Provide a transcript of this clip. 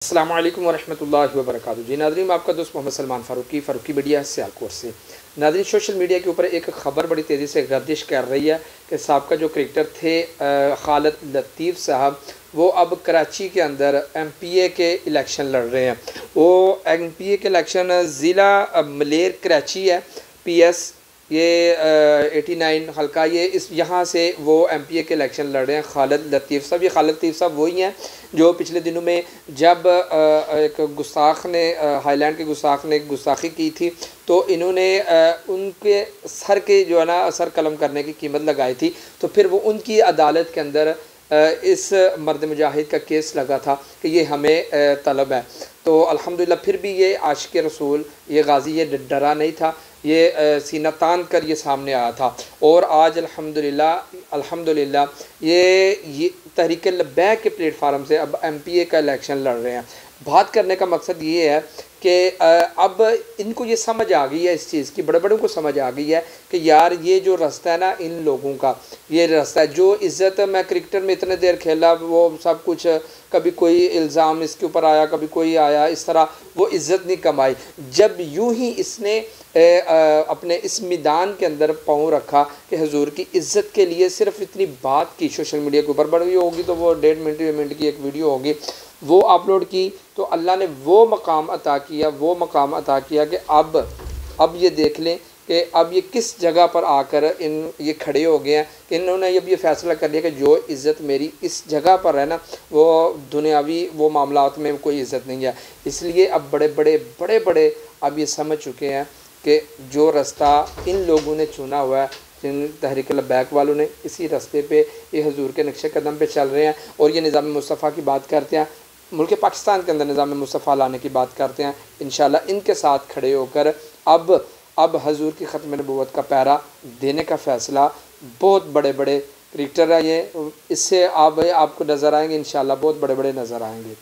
अस्सलामु अलैकुम वरहमतुल्लाहि वबरकातुहू। जी नाज़रीन, आपका दोस्त मोहम्मद सलमान फ़ारूकी मीडिया सियालकोट से। नाज़रीन, सोशल मीडिया के ऊपर एक ख़बर बड़ी तेज़ी से गर्दिश कर रही है कि साबका जो क्रिकेटर थे खालिद लतीफ़ साहब, वो अब कराची के अंदर MPA के इलेक्शन लड़ रहे हैं। वो MPA के इलेक्शन ज़िला मलेर कराची है, PS ये 89 हल्का, ये इस यहाँ से वो MPA के इलेक्शन लड़ रहे हैं खालिद लतीफ़ साहब। ये खालिद लतीफ़ साहब वही हैं जो पिछले दिनों में जब एक गुस्ताख ने हाईलैंड के गुस्ताख ने गुस्ताखी की थी, तो इन्होंने उनके सर के जो है ना सर कलम करने की कीमत लगाई थी। तो फिर वो उनकी अदालत के अंदर इस मर्द मुजाहिद का केस लगा था कि ये हमें तलब है। तो अल्हम्दुलिल्लाह फिर भी ये आशिक रसूल, ये गाज़ी, ये डरा नहीं था, ये सीना तान कर ये सामने आया था। और आज अल्हम्दुलिल्लाह ये तहरीक लब्बैक के प्लेटफार्म से अब MPA का इलेक्शन लड़ रहे हैं। बात करने का मकसद ये है कि अब इनको ये समझ आ गई है, इस चीज़ की बड़े बड़ों को समझ आ गई है कि यार ये जो रास्ता है ना, इन लोगों का ये रास्ता है जो इज़्ज़त, मैं क्रिकेटर में इतने देर खेला, वो सब कुछ, कभी कोई इल्ज़ाम इसके ऊपर आया, कभी कोई आया, इस तरह वो इज़्ज़त नहीं कमाई। जब यूं ही इसने अपने इस मैदान के अंदर पाँव रखा कि हुजूर की इज़्ज़त के लिए सिर्फ इतनी बात की सोशल मीडिया के ऊपर, बड़ी होगी तो वो 1.5 मिनट की एक वीडियो होगी, वो अपलोड की, तो अल्लाह ने वो मकाम अता किया कि अब ये देख लें कि अब ये किस जगह पर आकर ये खड़े हो गए हैं कि इन्होंने अब ये फ़ैसला कर लिया कि जो इज़्ज़त मेरी इस जगह पर है ना, वो दुनियावी वो मामलात में कोई इज़्ज़त नहीं है। इसलिए अब बड़े बड़े अब ये समझ चुके हैं कि जो रास्ता इन लोगों ने चुना हुआ है, जिन तहरीक लब्बैक वालों ने, इसी रास्ते पे ये हुजूर के नक्शे कदम पे चल रहे हैं। और ये निज़ाम मुस्तफ़ा की बात करते हैं, मुल्क पाकिस्तान के अंदर निज़ाम मुस्तफ़ा लाने की बात करते हैं। इंशाअल्लाह इनके साथ खड़े होकर अब हुजूर की ख़त्म नबूवत का पैरा देने का फ़ैसला, बहुत बड़े बड़े क्रिकेटर हैं ये, इससे आपको नज़र आएंगे, इंशाअल्लाह बहुत बड़े नज़र आएंगे।